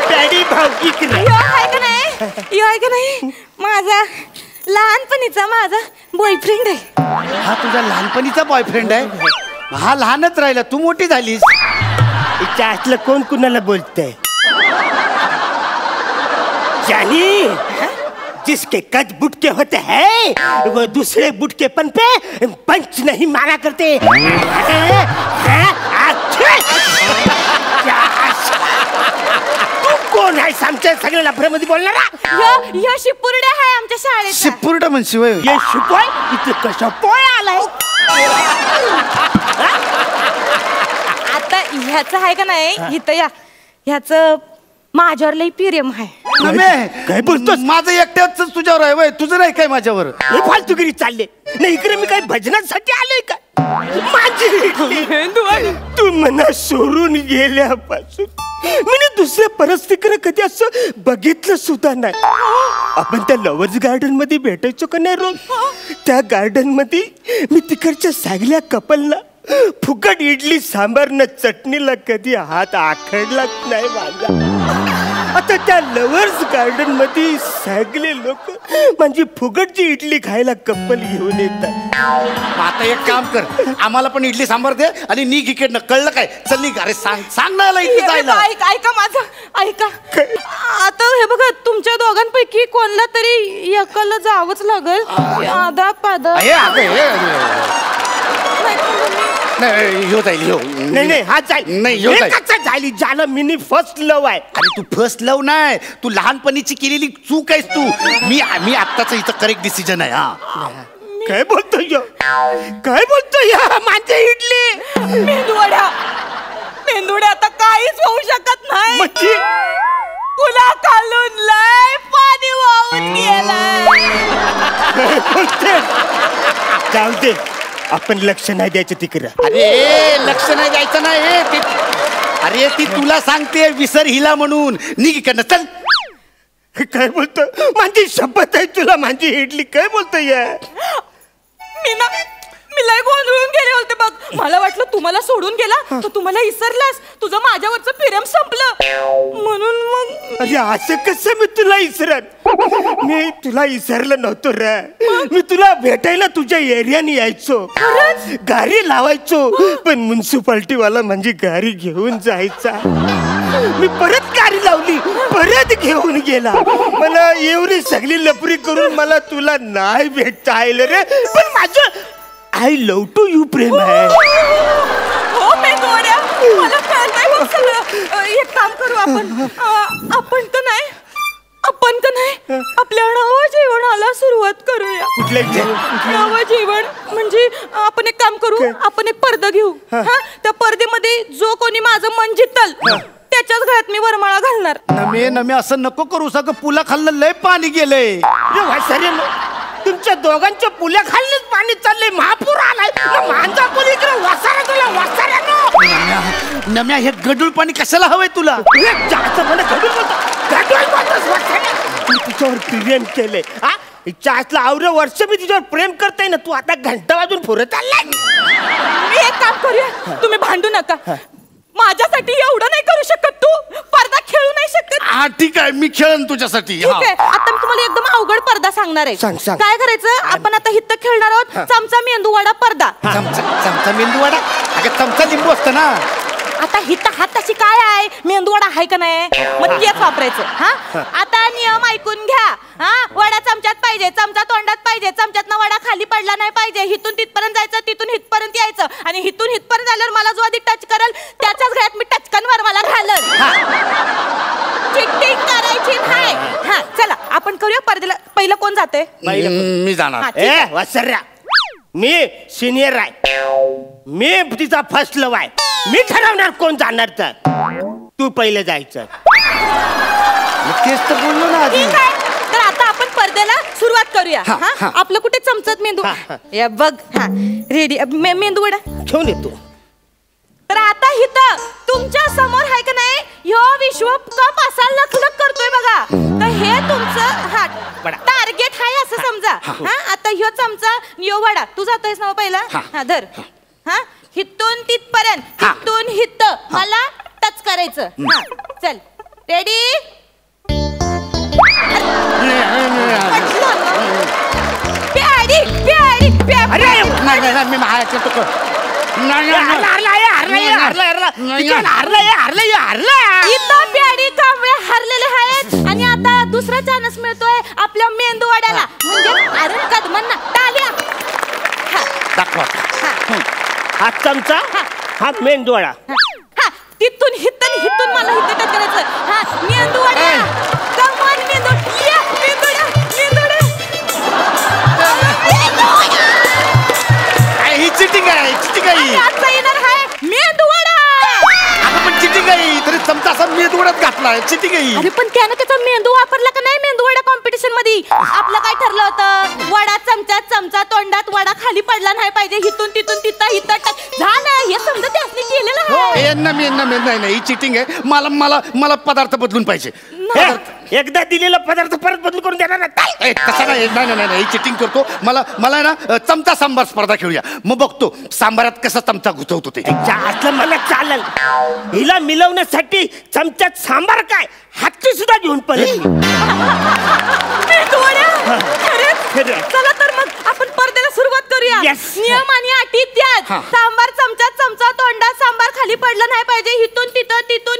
प्याडी भाऊ इकडे यो आहे का नाही, माझा लहानपणीचा माझा बॉयफ्रेंड आहे. हा तुझा लहानपणीचा बॉयफ्रेंड आहे? हा लहानच राहिला, तू मोठी झालीस. इच्छा असलं कोण कुणाला बोलतंय? जानी जिसके कद बुटके होते हैं वो दूसरे बुटकेपन पे पंच नहीं मारा करते. तू कोण आहे आमच्या सगळ्या लफड्यामध्ये बोलणारा? ह्यो शिपुर्ड्या आहे आमच्या शाळेत. शिपुर्डा म्हणशी वय? ये शिपोय इथे कशा पोय आलाय? आता ह्याचं आहे का नाही, इथं या ह्याचं माझ्यावर लई प्रेम आहे. काय बोलतोस? माझं एकट्याच तुझ्यावर आहे वय, तुझं नाही काय माझ्यावर? हे फालतूगिरी चालले नाही. इकडे मी काय भजनासाठी आलोय का? माझी तू मना सोडून गेल्यापासून मी दुसऱ्या परस्तिकडे कधी असं बघितलं सुद्धा नाही. आपण त्या लवर्स गार्डन मध्ये भेटायचो का नाही रोज? त्या गार्डन मध्ये मी तिकडच्या सगळ्या कपलला फुकट इडली सांबार चटणीला कधी हात आखडलाच नाही माझा. आता त्या लवर्स गार्डन मध्ये सगळे लोक म्हणजे फुकटची इडली खायला कपल घेऊन येतात. आता एक काम कर, आम्हाला पण इडली सांबार दे आणि निघ इकडनं, कळलं काय? चल निघ. अरे सांग ना इथे जायला. ऐका माझं, ऐका. आता हे बघा, तुमच्या दोघांपैकी कोणला तरी एकाला जावंच लागल. आधा पादा नाही ह्यो जाईल ह्यो नाही हा जाईल नाही ह्यो जाईल कसा जाईल ज्याला मिनी फर्स्ट लव आहे. अरे तू फर्स्ट लव नाही, तू लहानपणीची केलेली चूक आहेस तू. मी आत्ताच इथं करेक्ट डिसिजन आहे. हा काय बोलतोय काय बोलतोय माझ्या इडली मेंदूवड्या आता काहीच होऊ शकत नाही. म्हणजे तुला खालून लय पाणी वाहून गेलंय. जाऊ दे, आपण लक्ष नाही द्यायचं तिकडं. अरे लक्ष नाही द्यायचं नाही. अरे ती तुला सांगते विसर हिला म्हणून. निघ इकडनं चल. काय बोलतोय माझी शपथ आहे तुला माझी इडली काय बोलतोय. मी लय गोंधळून गेले होते बघ. मला वाटलं तुम्हाला सोडून गेला तर तुम्हाला इसरलास. तुझं माझ्यावरचं प्रेम संपलं म्हणून मग. अरे असं कसं मी तुला इसरत. मी तुला इसरलं नव्हतं रे. मी तुला भेटायला तुझ्या एरियाने यायचो, गाडी लावायचो, पण म्युन्सिपाल्टी वाला म्हणजे गाडी घेऊन जायचा. मी परत गाडी लावली, परत घेऊन गेला. मला एवढी सगळी लपरी करून मला तुला नाही भेटता आलं रे. पण माझं आय लव्ह टू यू प्रेम आहे. हो मेंदूवड्या, मला कळतंय बघ सगळं. एक काम करू आपण तर नाही आपल्या नवजीवनाला सुरुवात करूया. नवजीवन म्हणजे आपण एक काम करू, आपण एक पडदा घेऊ. त्या पडद्यामध्ये जो कोणी माझं मन जितल त्याच्याच घरात मी वरमाळा घालणार. नमे असं नको करू. सगळं पुला खाल्लं लय पाणी गेलंय. तुमच्या दोघांच्या पुल्या खाल्लेच पाणी चाललंय. महापूर आलाय. माझा कोणी इकडे वसारा तुला वसाऱ्या. नम्या हे गडूळ पाणी कशाला हवंय तुला. मी तिच्यावर प्रेम केलंय. चासला आवरे वर्ष मी तिच्यावर प्रेम करताय ना. तू आता घंटा वाजून फुरत आलाय. मी एक काम करूया, तुम्ही भांडू नका. माझ्यासाठी एवढं नाही करू शकत तू. पडदा खेळू नाही शकत. हा ठीक आहे, मी खेळन तुझ्यासाठी. ठीक आहे, आता मी तुम्हाला एकदम अवघड पडदा सांगणार आहे. सांग. काय करायचं, आपण आता हित खेळणार आहोत. चमचा मेंदूवडा पडदा. चमचा मेंदूवडा. अगं चमचा लिंबू असतं ना. आता हित हात तशी काय आहे, मेंदूवडा आहे का नाही, मग तेच वापरायचं. आता नियम ऐकून घ्या. वडा चमच्यात पाहिजे, चमचा तोंडात पाहिजे, चमच्यातनं वडा खाली पडला नाही पाहिजे. हिथून तिथपर्यंत जायचं, तिथून हितपर्यंत यायचं, आणि हिथून हितपर्यंत झाल्यावर मला जो आधी टच करेल त्याच्याच घरात मी टचकनवर मला घालन. चिटिंग करायची नाही. चला आपण करूया. पडद्याला पहिलं कोण जाते. मी जाणार. वसर्या, मी सिनियर आहे. मी तिचा फर्स्ट लव आहे. मी ठरवणार कोण जाणार. तर तू पहिले जायचं. तेच तर बोललो ना आधी. ठीक आहे, तर आता आपण पडद्याला सुरुवात करूया. आपलं कुठे चमचत मेंदू या बघ. रेडी मेंदू वडा घेऊन येतो. तर आता हिथं तुमच्या समोर आहे का नाही, ह्यो विश्वकप असा लखलख करतोय बघा. तर हे तुमचं टार्गेट आहे असं समजा. आता ह्यो चमचा ह्यो वडा तू जातोयस ना पहिला. धर. हिथून तिथपर्यंत, हिथून हित मला टच करायचं. चल रेडी. हरलेले आहेत आणि आता दुसरा चान्स मिळतोय आपल्या मेंदूवड्याला. म्हणजे अरुण कदमांना टाळ्या. हा चमचा, हा मेंदूवडा. तिथून हिथून मला हित टच करायचं. मेंदूवडा कमान मेंदूवडा. ही चिटिंग आहे. तरी चमचा असा मेंदूवड्यात घातला. चिटिंग आहे. अरे पण त्यानं त्याचा मेंदू वापरला का नाही मेंदूवडा कॉम्पिटिशन मध्ये. आपलं काय ठरलं होतं, वडा चमच्यात, चमचा तोंडात, वडा खाली पडला नाही पाहिजे. हिथून तिथं झालं. हे समजा त्याने केलेलं आहे. नाही ही चिटिंग आहे. मला पदार्थ बदलून पाहिजे. एकदा दिलेला पदार्थ परत बदलून करून देणार नाही. तसा नाही चिटिंग करतो. मला ना चमचा सांबार स्पर्धा खेळूया. मग बघतो सांबारात कसा चमचा घुसवतो ते. असलं मला चालेल. हिला मिळवण्यासाठी चमच्यात सांबार काय हत्ती सुद्धा घेऊन पडेल. चला तर मग आपण पडद्याला सुरुवात करूया. नियम आणि अटी त्यात. सांबार चमच्यात, चमचा तोंडात, सांबार खाली पडलं नाही पाहिजे. हिथून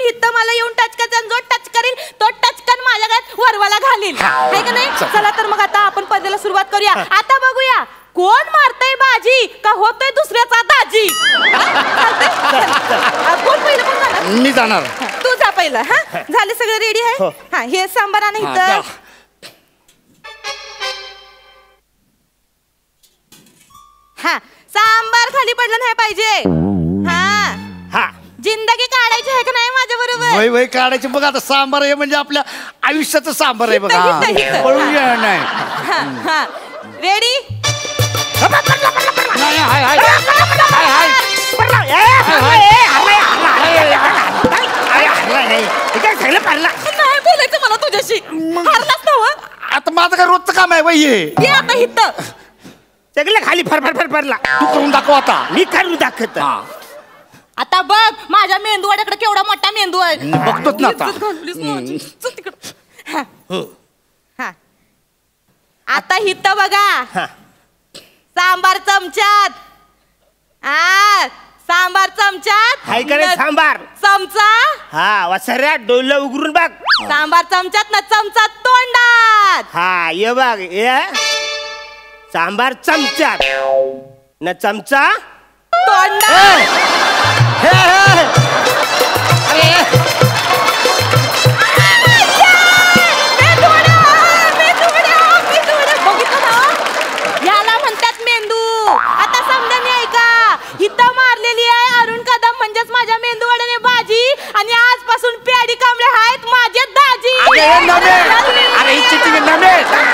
हिथं मला येऊन टच करायचं. जो टच करेल तो टचकन माझ्या घरात वरवाला घालील. आहे का नाही. चला तर मग आता आपण पडद्याला सुरुवात करूया. आता बघूया कोण मारतय बाजी का होतोय दुसऱ्याचा दाजी? कोण पहिलं कोण जाणार? मी जाणार. तू जा पहिलं. हा झाले सगळे रेडी आहे. हा हे सांबार आणि इथं हा सांबार खाली पडलं नाही पाहिजे. हा जिंदगी काढायची आहे का नाही माझ्या बरोबर? वय वय काढायची बघ. आता सांबार हे म्हणजे आपल्या आयुष्याचं सांबार आहे बघा. पळून नाही. रेडी? नाही बोलायचं मला तुझ्याशी. हारलाच नव्ह. आता माझं काय रोजचं काम आहे बाई हे. आता हिथं सगळं खाली फरफर फरला. तू करून दाखव आता. मी करून दाखवत. आता बघ माझ्या मेंदूवाड्याकडे केवढा मोठा मेंदू आहे. बघतोच ना आता. आता हिथं बघा. सांबार चमच्यात. सांबार चमच्यात. हाय का रे सांबार? चमचा. हा वसऱ्या डोलं उघडून बघ. सांबार चमच्यात ना चमचा तोंडात. हा ये बघ ये सांबार चमच्यात न चमचा तोंडात. याला म्हणतात मेंदू. आता समजा मी ऐका. हिथं मारलेली आहे अरुण कदम म्हणजेच माझ्या मेंदूवाड्याने बाजी आणि आजपासून प्याडी कांबळे आहेत माझे दाजी. अरे ही चिटिंग आहे.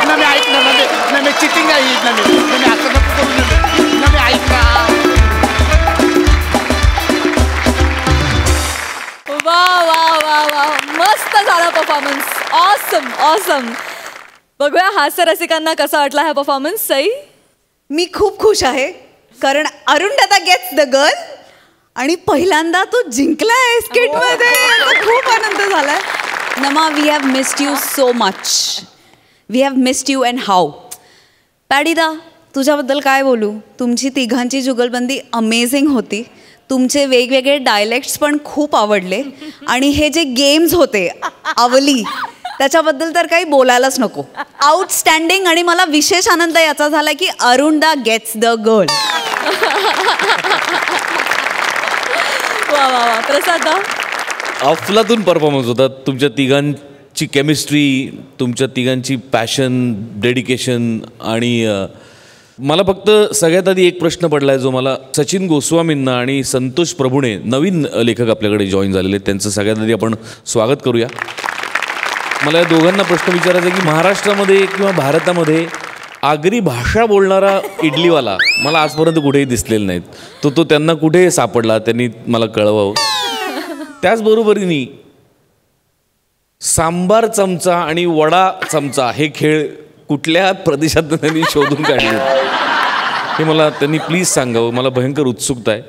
नमे ऐक ना. नमे चिटिंग आहे ही. नमे असं नको करू. नमे ऐक ना. वा वा वा वा मस्त झाला परफॉर्मन्स. Awesome awesome. बघूया हास्य रसिकांना कसा वाटला हा परफॉर्मन्स. सई? मी खूप खुश आहे कारण अरुण दादा गेट्स द गर्ल आणि पहिल्यांदा तो जिंकलाय स्किटमध्ये. खूप आनंद झालाय. नमा we have missed you so much. We have missed you and how. पॅडीदा तुझ्याबद्दल काय बोलू. तुमची तिघांची जुगलबंदी अमेझिंग होती. तुमचे वेगवेगळे डायलेक्ट्स पण खूप आवडले आणि हे जे गेम्स होते अवली त्याच्याबद्दल तर काही बोलायलाच नको. आउटस्टँडिंग. आणि मला विशेष आनंद याचा झाला की अरुण दा गेट्स द गर्ल. वा वा वा. प्रसाद? अफलातून परफॉर्मन्स होता. तुमच्या तिघांची केमिस्ट्री, तुमच्या तिघांची पॅशन, डेडिकेशन. आणि मला फक्त सगळ्यात आधी एक प्रश्न पडला आहे जो मला सचिन गोस्वामींना आणि संतोष प्रभूणे नवीन लेखक आपल्याकडे जॉईन झालेले त्यांचं सगळ्यात आधी आपण स्वागत करूया. मला या दोघांना प्रश्न विचारायचा की महाराष्ट्रामध्ये किंवा भारतामध्ये आगरी भाषा बोलणारा इडलीवाला मला आजपर्यंत कुठेही दिसलेला नाहीत. तो त्यांना कुठे सापडला त्यांनी मला कळवावं. त्याचबरोबरीने सांबार चमचा आणि वडा चमचा हे खेळ कुठल्या प्रदेशात त्यांनी शोधून काढले हे मला त्यांनी प्लीज सांगावं. मला भयंकर उत्सुकता आहे.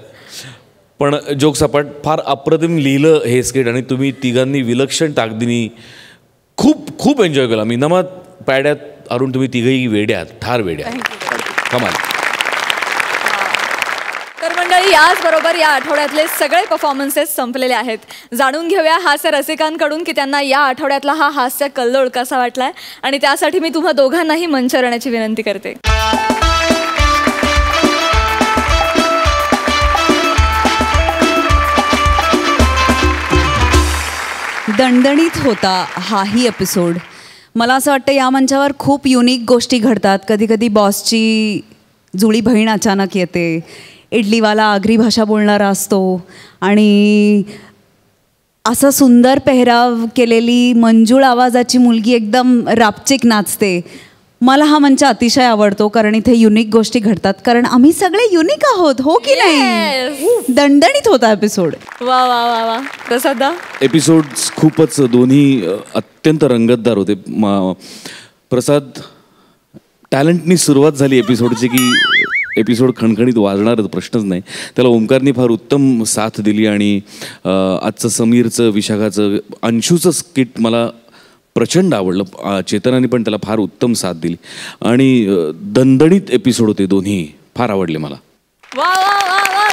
पण जोकसपाट फार अप्रतिम लिहिलं हे स्किट आणि तुम्ही तिघांनी विलक्षण ताकदीने खूप खूप एन्जॉय केला. मी नमा पॅड्यात अरुण तुम्ही तिघही वेड्यात ठार वेड्या कमाल. तर मंडळी याचबरोबर या आठवड्यातले सगळे परफॉर्मन्सेस संपलेले आहेत. जाणून घेऊया हास्य रसिकांकडून की त्यांना या आठवड्यातला हा हास्य कल्लोळ कसा वाटलाय आणि त्यासाठी मी तुम्हा दोघांनाही मंचावर येण्याची विनंती करते. दणदणीत होता हाही एपिसोड. मला असं वाटतं या मंचावर खूप युनिक गोष्टी घडतात. कधी कधी बॉसची जुळी बहीण अचानक येते. इडलीवाला आगरी भाषा बोलणारा असतो आणि असं सुंदर पेहराव केलेली मंजूळ आवाजाची मुलगी एकदम रापचिक नाचते. मला हा मंच अतिशय आवडतो कारण इथे युनिक गोष्टी घडतात कारण आम्ही सगळे युनिक आहोत. हो की नाही? दणदणीत होता एपिसोड. वा वा वा वा. प्रसाद? एपिसोड्स खूपच दोन्ही अत्यंत रंगतदार होते. प्रसाद टॅलेंटनी सुरुवात झाली एपिसोडची की एपिसोड खणखणीत वाजणारच प्रश्नच नाही. त्याला ओमकारनी फार उत्तम साथ दिली आणि आजचं समीरचं, विशाखाचं, अंशूचं स्किट मला प्रचंड आवडलं. चेतनाने पण त्याला फार उत्तम साथ दिली आणि दणदणीत एपिसोड होते दोन्ही. फार आवडले मला. वा वा वा वा.